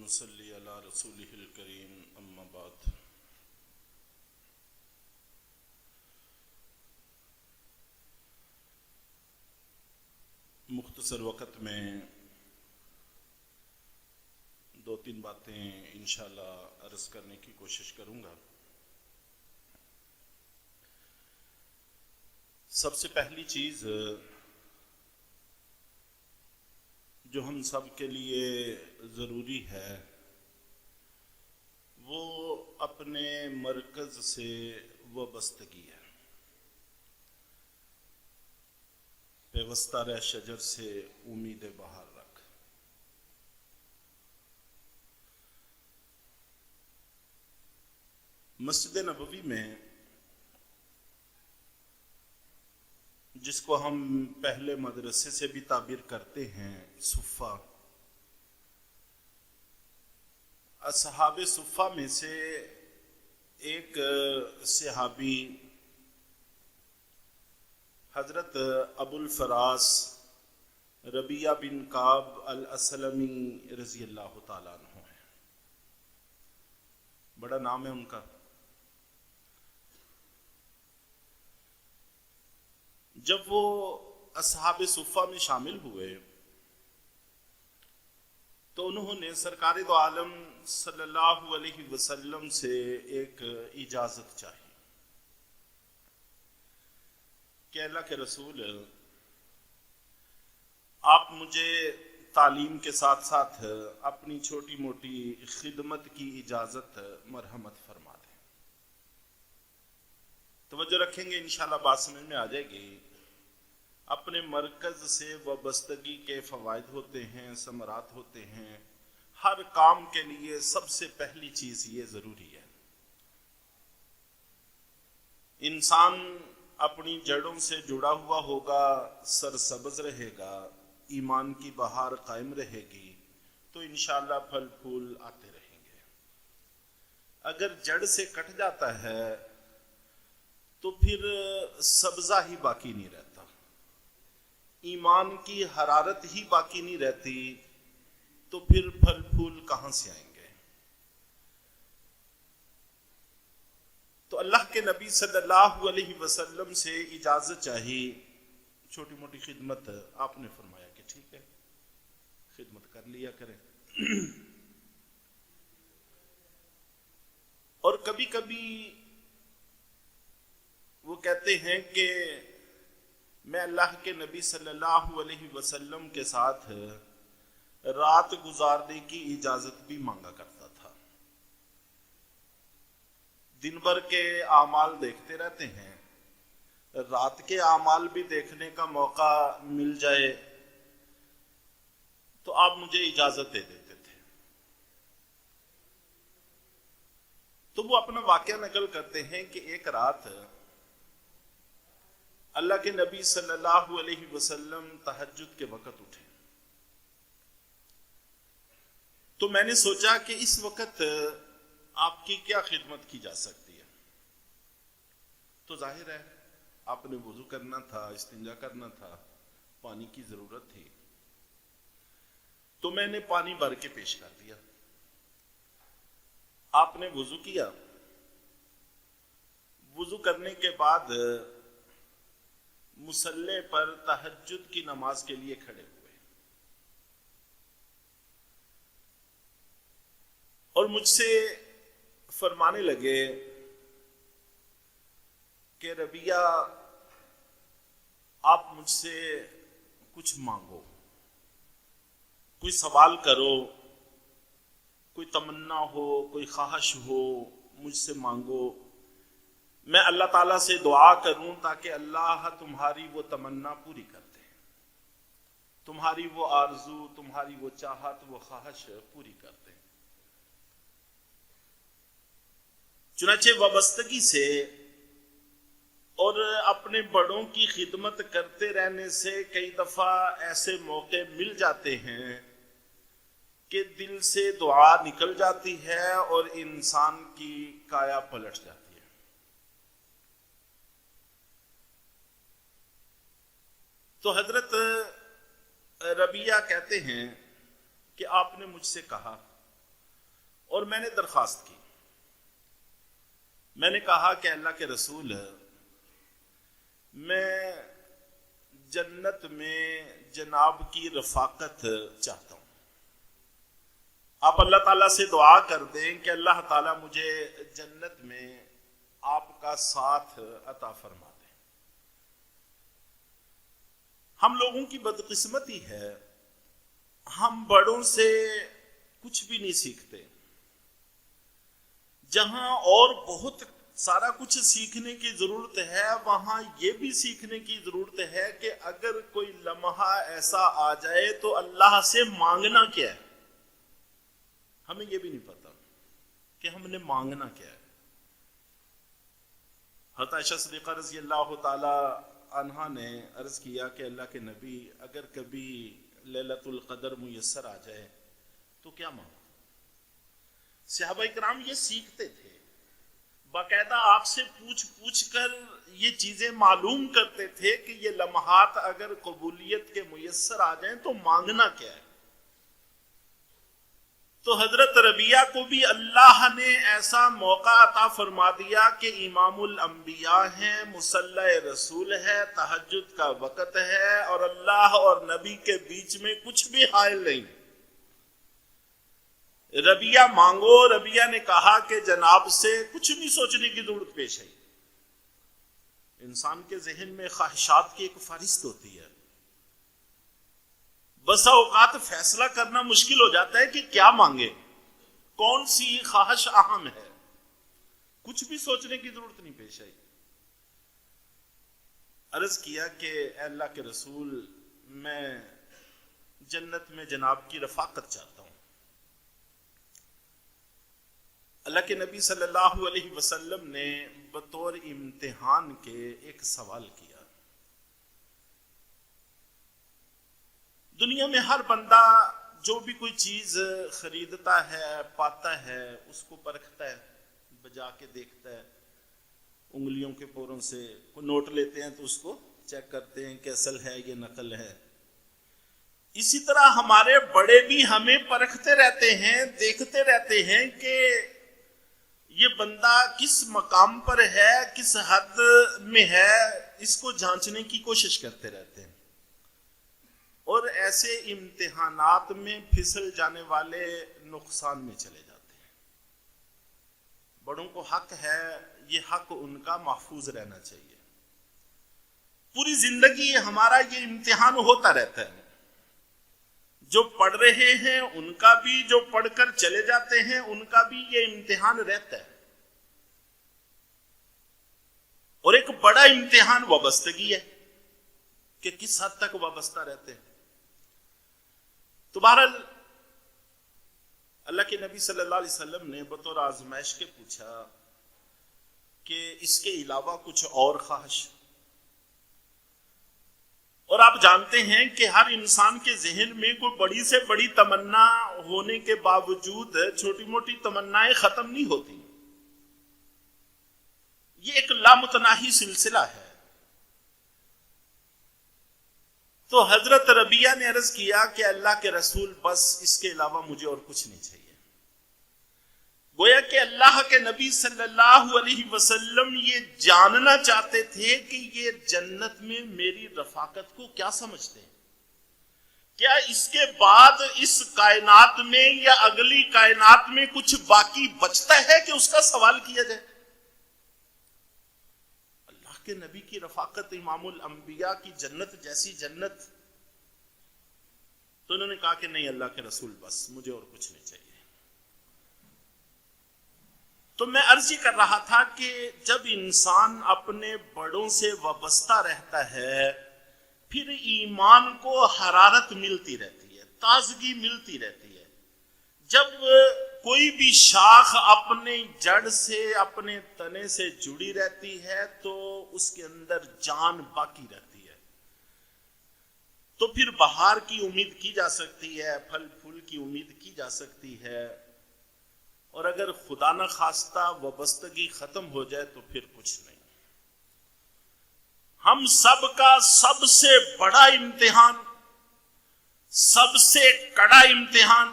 ونصلي على رسوله الكريم اما بعد. مختصر وقت میں دو تین باتیں انشاءاللہ عرض کرنے کی کوشش کروں گا. سب سے پہلی چیز جو ہم سب کے لیے ضروری ہے وہ اپنے مرکز سے وابستگی ہے. پیوستہ رہ شجر سے امید بہار رکھ. مسجد نبوی میں جس کو ہم پہلے مدرسے سے بھی تعبیر کرتے ہیں صفہ، اصحاب صفہ میں سے ایک صحابی حضرت ابو الفراس ربیعہ بن کعب الاسلمی رضی اللہ تعالیٰ عنہ ہیں. بڑا نام ہے ان کا. جب وہ اصحاب صفہ میں شامل ہوئے تو انہوں نے سرکار دو عالم صلی اللہ علیہ وسلم سے ایک اجازت چاہی کہ اللہ کے رسول آپ مجھے تعلیم کے ساتھ ساتھ اپنی چھوٹی موٹی خدمت کی اجازت مرحمت فرما دیں. توجہ رکھیں گے انشاءاللہ بات سمجھ میں آ جائے گی. اپنے مرکز سے وابستگی کے فوائد ہوتے ہیں، ثمرات ہوتے ہیں. ہر کام کے لیے سب سے پہلی چیز یہ ضروری ہے انسان اپنی جڑوں سے جڑا ہوا ہوگا، سرسبز رہے گا، ایمان کی بہار قائم رہے گی تو انشاءاللہ پھل پھول آتے رہیں گے. اگر جڑ سے کٹ جاتا ہے تو پھر سبزہ ہی باقی نہیں رہتا، ایمان کی حرارت ہی باقی نہیں رہتی تو پھر پھل پھول کہاں سے آئیں گے. تو اللہ کے نبی صلی اللہ علیہ وسلم سے اجازت چاہی. چھوٹی موٹی خدمت آپ نے فرمایا کہ ٹھیک ہے خدمت کر لیا کریں. اور کبھی کبھی وہ کہتے ہیں کہ میں اللہ کے نبی صلی اللہ علیہ وسلم کے ساتھ رات گزارنے کی اجازت بھی مانگا کرتا تھا. دن بھر کے اعمال دیکھتے رہتے ہیں، رات کے اعمال بھی دیکھنے کا موقع مل جائے تو آپ مجھے اجازت دے دیتے تھے. تو وہ اپنا واقعہ نقل کرتے ہیں کہ ایک رات اللہ کے نبی صلی اللہ علیہ وسلم تہجد کے وقت اٹھے تو میں نے سوچا کہ اس وقت آپ کی کیا خدمت کی جا سکتی ہے. تو ظاہر ہے آپ نے وضو کرنا تھا، استنجا کرنا تھا، پانی کی ضرورت تھی. تو میں نے پانی بھر کے پیش کر دیا. آپ نے وضو کیا. وضو کرنے کے بعد مصلی پر تہجد کی نماز کے لیے کھڑے ہوئے اور مجھ سے فرمانے لگے کہ ربیعہ آپ مجھ سے کچھ مانگو، کوئی سوال کرو، کوئی تمنا ہو، کوئی خواہش ہو مجھ سے مانگو. میں اللہ تعالیٰ سے دعا کروں تاکہ اللہ تمہاری وہ تمنا پوری کر دے، تمہاری وہ آرزو، تمہاری وہ چاہت، وہ خواہش پوری کر دے. چنانچہ وابستگی سے اور اپنے بڑوں کی خدمت کرتے رہنے سے کئی دفعہ ایسے موقع مل جاتے ہیں کہ دل سے دعا نکل جاتی ہے اور انسان کی کایا پلٹ جاتی ہے. تو حضرت ربیعہ کہتے ہیں کہ آپ نے مجھ سے کہا اور میں نے درخواست کی، میں نے کہا کہ اللہ کے رسول، میں جنت میں جناب کی رفاقت چاہتا ہوں، آپ اللہ تعالیٰ سے دعا کر دیں کہ اللہ تعالیٰ مجھے جنت میں آپ کا ساتھ عطا فرما دیں۔ ہم لوگوں کی بدقسمتی ہے، ہم بڑوں سے کچھ بھی نہیں سیکھتے، جہاں اور بہت سارا کچھ سیکھنے کی ضرورت ہے وہاں یہ بھی سیکھنے کی ضرورت ہے کہ اگر کوئی لمحہ ایسا آ جائے تو اللہ سے مانگنا کیا ہے۔ ہمیں یہ بھی نہیں پتا کہ ہم نے مانگنا کیا ہے۔ حضرت عائشہ صدیقہ رضی اللہ تعالی عنہا نے عرض کیا کہ اللہ کے نبی، اگر کبھی لیلۃ القدر میسر آ جائے تو کیا مانگو؟ صحابہ کرام یہ سیکھتے تھے، باقاعدہ آپ سے پوچھ کر یہ چیزیں معلوم کرتے تھے کہ یہ لمحات اگر قبولیت کے میسر آ جائیں تو مانگنا کیا ہے۔ تو حضرت ربیہ کو بھی اللہ نے ایسا موقع عطا فرما دیا کہ امام الانبیاء ہیں، مصلی رسول ہے، تہجد کا وقت ہے اور اللہ اور نبی کے بیچ میں کچھ بھی حائل نہیں۔ ربیہ مانگو، ربیہ نے کہا کہ جناب سے کچھ نہیں سوچنے کی ضرورت پیش آئی۔ انسان کے ذہن میں خواہشات کی ایک فہرست ہوتی ہے، بسا اوقات فیصلہ کرنا مشکل ہو جاتا ہے کہ کیا مانگے، کون سی خواہش اہم ہے، کچھ بھی سوچنے کی ضرورت نہیں پیش آئی۔ عرض کیا کہ اے اللہ کے رسول، میں جنت میں جناب کی رفاقت چاہتا ہوں۔ اللہ کے نبی صلی اللہ علیہ وسلم نے بطور امتحان کے ایک سوال کیا۔ دنیا میں ہر بندہ جو بھی کوئی چیز خریدتا ہے، پاتا ہے، اس کو پرکھتا ہے، بجا کے دیکھتا ہے، انگلیوں کے پوروں سے کوئی نوٹ لیتے ہیں تو اس کو چیک کرتے ہیں کہ اصل ہے یہ نقل ہے۔ اسی طرح ہمارے بڑے بھی ہمیں پرکھتے رہتے ہیں، دیکھتے رہتے ہیں کہ یہ بندہ کس مقام پر ہے، کس حد میں ہے، اس کو جانچنے کی کوشش کرتے رہتے ہیں، اور ایسے امتحانات میں پھسل جانے والے نقصان میں چلے جاتے ہیں۔ بڑوں کو حق ہے، یہ حق ان کا محفوظ رہنا چاہیے۔ پوری زندگی ہمارا یہ امتحان ہوتا رہتا ہے، جو پڑھ رہے ہیں ان کا بھی، جو پڑھ کر چلے جاتے ہیں ان کا بھی یہ امتحان رہتا ہے۔ اور ایک بڑا امتحان وابستگی ہے کہ کس حد تک وابستہ رہتے ہیں۔ تو بہرحال اللہ کے نبی صلی اللہ علیہ وسلم نے بطور آزمائش کے پوچھا کہ اس کے علاوہ کچھ اور خواہش؟ اور آپ جانتے ہیں کہ ہر انسان کے ذہن میں کوئی بڑی سے بڑی تمنا ہونے کے باوجود چھوٹی موٹی تمنائیں ختم نہیں ہوتی، یہ ایک لامتناہی سلسلہ ہے۔ تو حضرت ربیہ نے عرض کیا کہ اللہ کے رسول، بس اس کے علاوہ مجھے اور کچھ نہیں چاہیے۔ گویا کہ اللہ کے نبی صلی اللہ علیہ وسلم یہ جاننا چاہتے تھے کہ یہ جنت میں میری رفاقت کو کیا سمجھتے ہیں، کیا اس کے بعد اس کائنات میں یا اگلی کائنات میں کچھ باقی بچتا ہے کہ اس کا سوال کیا جائے۔ اللہ کے نبی کی رفاقت، امام الانبیاء کی جنت جیسی جنت، تو انہوں نے کہا کہ نہیں اللہ کے رسول، بس مجھے اور کچھ نہیں چاہیے۔ تو میں عرض کر رہا تھا کہ جب انسان اپنے بڑوں سے وابستہ رہتا ہے پھر ایمان کو حرارت ملتی رہتی ہے، تازگی ملتی رہتی ہے۔ جب کوئی بھی شاخ اپنے جڑ سے، اپنے تنے سے جڑی رہتی ہے تو اس کے اندر جان باقی رہتی ہے، تو پھر بہار کی امید کی جا سکتی ہے، پھل پھول کی امید کی جا سکتی ہے، اور اگر خدا نہ خواستہ وابستگی ختم ہو جائے تو پھر کچھ نہیں۔ ہم سب کا سب سے بڑا امتحان، سب سے کڑا امتحان،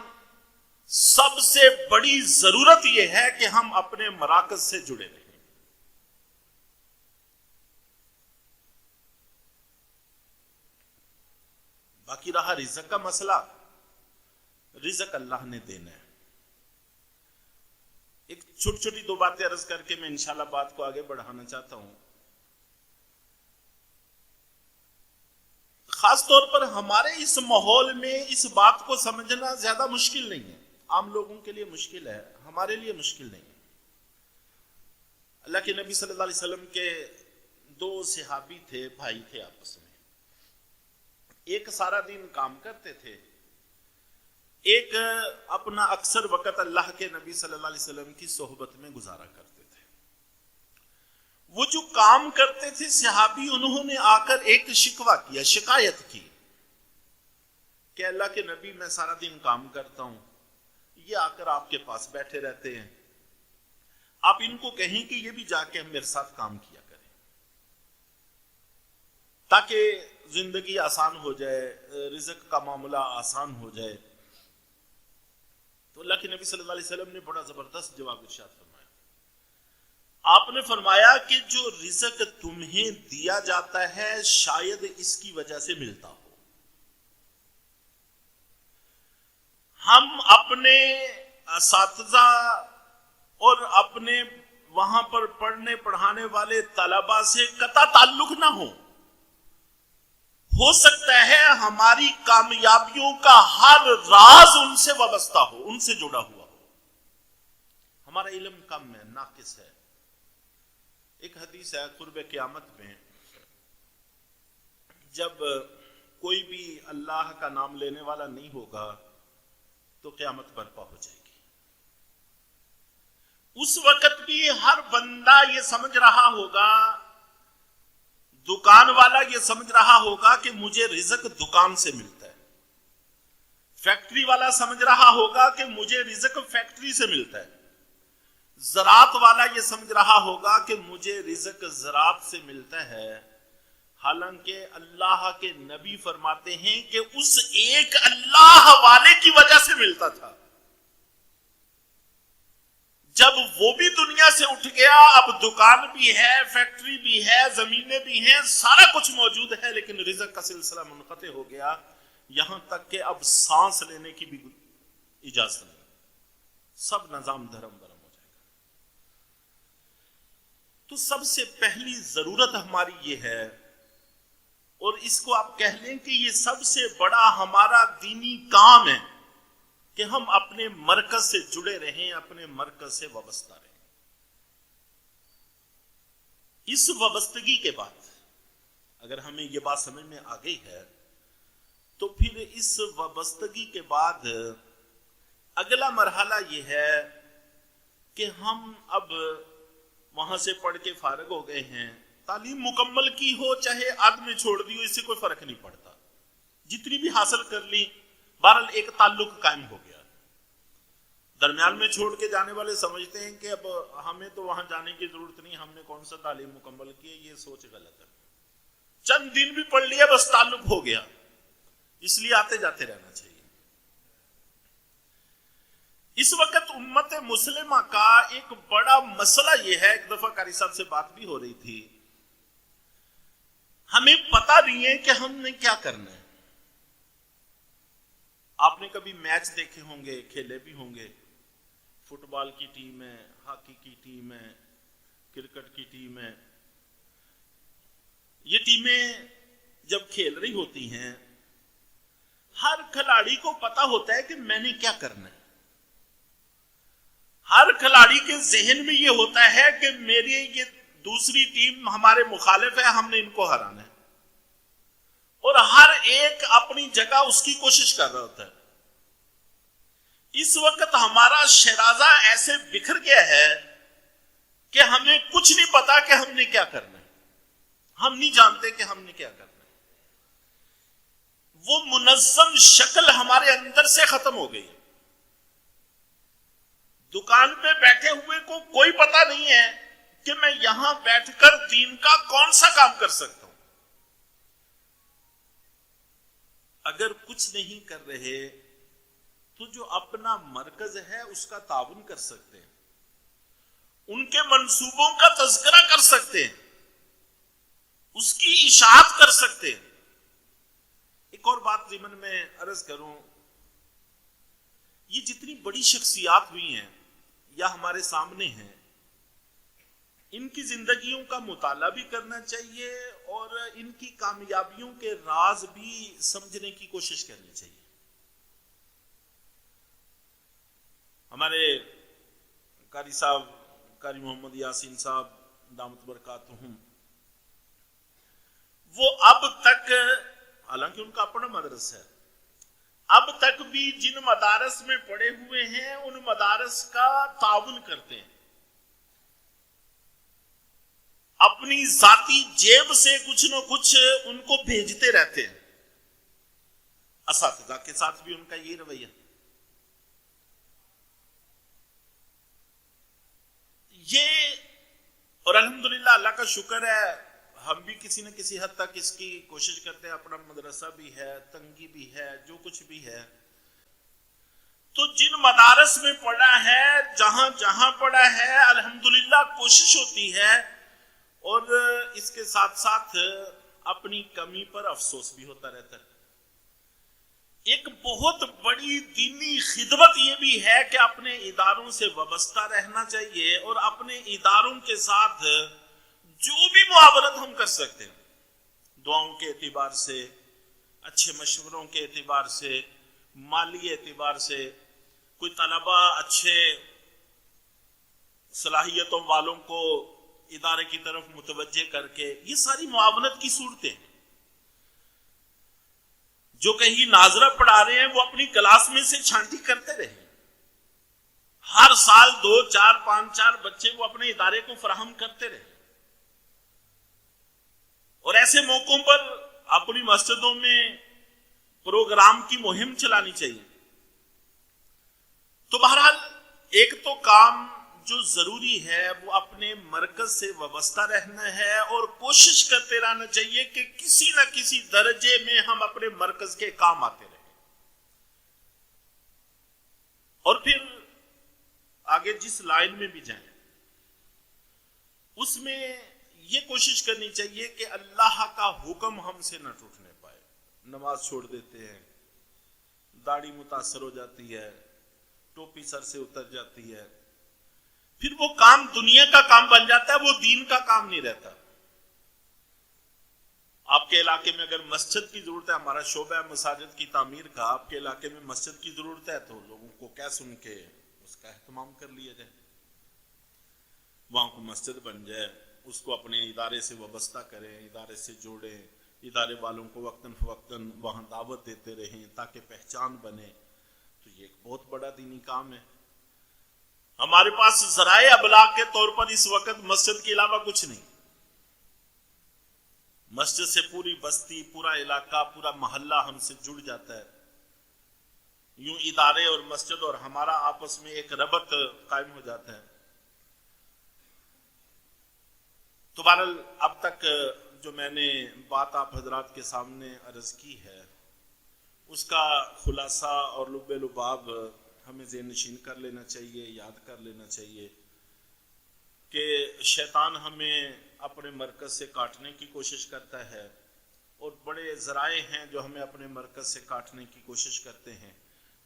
سب سے بڑی ضرورت یہ ہے کہ ہم اپنے مراکز سے جڑے رہیں. باقی رہا رزق کا مسئلہ، رزق اللہ نے دینا ہے. ایک چھوٹی چھوٹی دو باتیں عرض کر کے میں انشاءاللہ بات کو آگے بڑھانا چاہتا ہوں. خاص طور پر ہمارے اس ماحول میں اس بات کو سمجھنا زیادہ مشکل نہیں ہے. عام لوگوں کے لیے مشکل ہے، ہمارے لیے مشکل نہیں ہے. اللہ کے نبی صلی اللہ علیہ وسلم کے دو صحابی تھے، بھائی تھے آپس میں. ایک سارا دن کام کرتے تھے، ایک اپنا اکثر وقت اللہ کے نبی صلی اللہ علیہ وسلم کی صحبت میں گزارا کرتے تھے. وہ جو کام کرتے تھے صحابی، انہوں نے آ کر ایک شکوہ کیا، شکایت کی کہ اللہ کے نبی میں سارا دن کام کرتا ہوں، یہ آ کر آپ کے پاس بیٹھے رہتے ہیں، آپ ان کو کہیں کہ یہ بھی جا کے میرے ساتھ کام کیا کریں تاکہ زندگی آسان ہو جائے، رزق کا معاملہ آسان ہو جائے. تو اللہ کے نبی صلی اللہ علیہ وسلم نے بڑا زبردست جواب ارشاد فرمایا. آپ نے فرمایا کہ جو رزق تمہیں دیا جاتا ہے شاید اس کی وجہ سے ملتا ہو. ہم اپنے اساتذہ اور اپنے وہاں پر پڑھنے پڑھانے والے طلباء سے قطع تعلق نہ ہو سکتا ہے ہماری کامیابیوں کا ہر راز ان سے وابستہ ہو، ان سے جڑا ہوا ہو. ہمارا علم کم ہے، ناقص ہے. ایک حدیث ہے قرب قیامت میں جب کوئی بھی اللہ کا نام لینے والا نہیں ہوگا تو قیامت برپا ہو جائے گی. اس وقت بھی ہر بندہ یہ سمجھ رہا ہوگا، دکان والا یہ سمجھ رہا ہوگا کہ مجھے رزق دکان سے ملتا ہے، فیکٹری والا سمجھ رہا ہوگا کہ مجھے رزق فیکٹری سے ملتا ہے، زراعت والا یہ سمجھ رہا ہوگا کہ مجھے رزق زراعت سے ملتا ہے. حالانکہ اللہ کے نبی فرماتے ہیں کہ اس ایک اللہ والے کی وجہ سے ملتا تھا. جب وہ بھی دنیا سے اٹھ گیا، اب دکان بھی ہے، فیکٹری بھی ہے، زمینیں بھی ہیں، سارا کچھ موجود ہے، لیکن رزق کا سلسلہ منقطع ہو گیا. یہاں تک کہ اب سانس لینے کی بھی اجازت نہیں، سب نظام دھرم برم ہو جائے گا. تو سب سے پہلی ضرورت ہماری یہ ہے، اور اس کو آپ کہہ لیں کہ یہ سب سے بڑا ہمارا دینی کام ہے کہ ہم اپنے مرکز سے جڑے رہیں، اپنے مرکز سے وابستہ رہیں. اس وابستگی کے بعد اگر ہمیں یہ بات سمجھ میں آ گئی ہے تو پھر اس وابستگی کے بعد اگلا مرحلہ یہ ہے کہ ہم اب وہاں سے پڑھ کے فارغ ہو گئے ہیں، تعلیم مکمل کی ہو چاہے آدھ میں چھوڑ دی ہو، اس سے کوئی فرق نہیں پڑتا، جتنی بھی حاصل کر لی، بہرحال ایک تعلق قائم ہو گیا. درمیان میں چھوڑ کے جانے والے سمجھتے ہیں کہ اب ہمیں تو وہاں جانے کی ضرورت نہیں، ہم نے کون سا تعلیم مکمل کی ہے. یہ سوچ غلط ہے. چند دن بھی پڑھ لیا بس تعلق ہو گیا، اس لیے آتے جاتے رہنا چاہیے. اس وقت امت مسلمہ کا ایک بڑا مسئلہ یہ ہے، ایک دفعہ قاری صاحب سے بات بھی ہو رہی تھی، ہمیں پتہ نہیں ہے کہ ہم نے کیا کرنا ہے. آپ نے کبھی میچ دیکھے ہوں گے، کھیلے بھی ہوں گے. فٹ بال کی ٹیم ہے، ہاکی کی ٹیم ہے، کرکٹ کی ٹیم ہے. یہ ٹیمیں جب کھیل رہی ہوتی ہیں ہر کھلاڑی کو پتا ہوتا ہے کہ میں نے کیا کرنا ہے. ہر کھلاڑی کے ذہن میں یہ ہوتا ہے کہ میری یہ دوسری ٹیم ہمارے مخالف ہے، ہم نے ان کو ہرانا ہے، اور ہر ایک اپنی جگہ اس کی کوشش کر رہا ہوتا ہے. اس وقت ہمارا شیرازہ ایسے بکھر گیا ہے کہ ہمیں کچھ نہیں پتا کہ ہم نے کیا کرنا ہے، ہم نہیں جانتے کہ ہم نے کیا کرنا ہے. وہ منظم شکل ہمارے اندر سے ختم ہو گئی. دکان پہ بیٹھے ہوئے کو کوئی پتا نہیں ہے کہ میں یہاں بیٹھ کر دین کا کون سا کام کر سکتا ہوں. اگر کچھ نہیں کر رہے تو جو اپنا مرکز ہے اس کا تعاون کر سکتے ہیں، ان کے منصوبوں کا تذکرہ کر سکتے ہیں، اس کی اشاعت کر سکتے ہیں۔ ایک اور بات ضمن میں عرض کروں، یہ جتنی بڑی شخصیات ہوئی ہیں یا ہمارے سامنے ہیں، ان کی زندگیوں کا مطالعہ بھی کرنا چاہیے اور ان کی کامیابیوں کے راز بھی سمجھنے کی کوشش کرنی چاہیے۔ ہمارے قاری صاحب، قاری محمد یاسین صاحب دامت برکاتہم، وہ اب تک، حالانکہ ان کا اپنا مدرسہ ہے، اب تک بھی جن مدارس میں پڑھے ہوئے ہیں ان مدارس کا تعاون کرتے ہیں، اپنی ذاتی جیب سے کچھ نہ کچھ ان کو بھیجتے رہتے ہیں۔ اساتذہ کے ساتھ بھی ان کا یہ رویہ۔ یہ اور الحمدللہ اللہ کا شکر ہے، ہم بھی کسی نہ کسی حد تک اس کی کوشش کرتے ہیں، اپنا مدرسہ بھی ہے، تنگی بھی ہے، جو کچھ بھی ہے۔ تو جن مدارس میں پڑھا ہے، جہاں جہاں پڑھا ہے، الحمدللہ کوشش ہوتی ہے، اور اس کے ساتھ ساتھ اپنی کمی پر افسوس بھی ہوتا رہتا ہے۔ ایک بہت بڑی دینی خدمت یہ بھی ہے کہ اپنے اداروں سے وابستہ رہنا چاہیے، اور اپنے اداروں کے ساتھ جو بھی معاونت ہم کر سکتے ہیں، دعاؤں کے اعتبار سے، اچھے مشوروں کے اعتبار سے، مالی اعتبار سے، کوئی طلبہ اچھے صلاحیتوں والوں کو ادارے کی طرف متوجہ کر کے، یہ ساری معاونت کی صورتیں ہیں۔ جو کہیں ناظرہ پڑھا رہے ہیں وہ اپنی کلاس میں سے چھانٹی کرتے رہے، ہر سال 2، 4، 5، 4 بچے وہ اپنے ادارے کو فراہم کرتے رہے، اور ایسے موقعوں پر اپنی مسجدوں میں پروگرام کی مہم چلانی چاہیے۔ تو بہرحال ایک تو کام جو ضروری ہے وہ اپنے مرکز سے وابستہ رہنا ہے، اور کوشش کرتے رہنا چاہیے کہ کسی نہ کسی درجے میں ہم اپنے مرکز کے کام آتے رہیں، اور پھر آگے جس لائن میں بھی جائیں اس میں یہ کوشش کرنی چاہیے کہ اللہ کا حکم ہم سے نہ ٹوٹنے پائے۔ نماز چھوڑ دیتے ہیں، داڑھی متاثر ہو جاتی ہے، ٹوپی سر سے اتر جاتی ہے، پھر وہ کام دنیا کا کام بن جاتا ہے، وہ دین کا کام نہیں رہتا۔ آپ کے علاقے میں اگر مسجد کی ضرورت ہے، ہمارا شعبہ ہے مساجد کی تعمیر کا، آپ کے علاقے میں مسجد کی ضرورت ہے تو لوگوں کو کیا سن کے اس کا اہتمام کر لیا جائے، وہاں کو مسجد بن جائے، اس کو اپنے ادارے سے وابستہ کریں، ادارے سے جوڑیں، ادارے والوں کو وقتاً فوقتاً وہاں دعوت دیتے رہیں تاکہ پہچان بنے۔ تو یہ ایک بہت بڑا دینی کام ہے۔ ہمارے پاس ذرائع ابلاغ کے طور پر اس وقت مسجد کے علاوہ کچھ نہیں۔ مسجد سے پوری بستی، پورا علاقہ، پورا محلہ ہم سے جڑ جاتا ہے۔ یوں ادارے اور مسجد اور ہمارا آپس میں ایک ربط قائم ہو جاتا ہے۔ تو بہرحال اب تک جو میں نے بات آپ حضرات کے سامنے عرض کی ہے، اس کا خلاصہ اور لب لباب ہمیں ذہن نشین کر لینا چاہیے، یاد کر لینا چاہیے کہ شیطان ہمیں اپنے مرکز سے کاٹنے کی کوشش کرتا ہے، اور بڑے ذرائع ہیں جو ہمیں اپنے مرکز سے کاٹنے کی کوشش کرتے ہیں،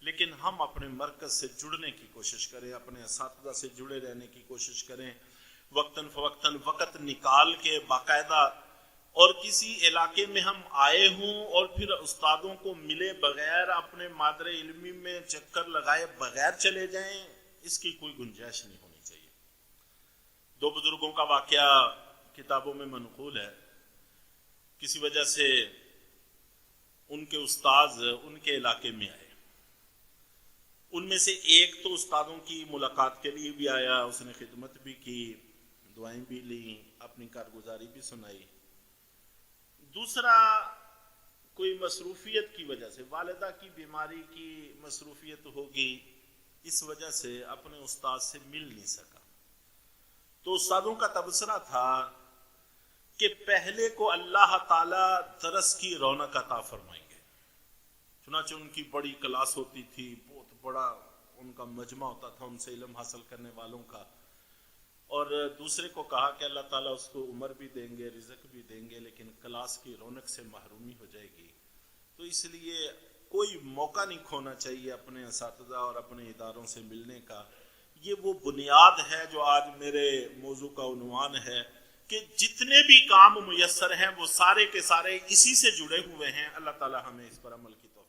لیکن ہم اپنے مرکز سے جڑنے کی کوشش کریں، اپنے اساتذہ سے جڑے رہنے کی کوشش کریں، وقتاً فوقتاً وقت نکال کے باقاعدہ، اور کسی علاقے میں ہم آئے ہوں اور پھر استادوں کو ملے بغیر، اپنے مادر علمی میں چکر لگائے بغیر چلے جائیں، اس کی کوئی گنجائش نہیں ہونی چاہیے۔ 2 بزرگوں کا واقعہ کتابوں میں منقول ہے، کسی وجہ سے ان کے استاذ ان کے علاقے میں آئے، ان میں سے ایک تو استادوں کی ملاقات کے لیے بھی آیا، اس نے خدمت بھی کی، دعائیں بھی لیں، اپنی کارگزاری بھی سنائی۔ دوسرا کوئی مصروفیت کی وجہ سے، والدہ کی بیماری کی مصروفیت ہوگی، اس وجہ سے اپنے استاد سے مل نہیں سکا۔ تو استادوں کا تبصرہ تھا کہ پہلے کو اللہ تعالی درس کی رونق عطا فرمائیں گے۔ چنانچہ ان کی بڑی کلاس ہوتی تھی، بہت بڑا ان کا مجمع ہوتا تھا ان سے علم حاصل کرنے والوں کا، اور دوسرے کو کہا کہ اللہ تعالیٰ اس کو عمر بھی دیں گے، رزق بھی دیں گے، لیکن کلاس کی رونق سے محرومی ہو جائے گی۔ تو اس لیے کوئی موقع نہیں کھونا چاہیے اپنے اساتذہ اور اپنے اداروں سے ملنے کا۔ یہ وہ بنیاد ہے جو آج میرے موضوع کا عنوان ہے کہ جتنے بھی کام میسر ہیں وہ سارے کے سارے اسی سے جڑے ہوئے ہیں۔ اللہ تعالیٰ ہمیں اس پر عمل کی توفیق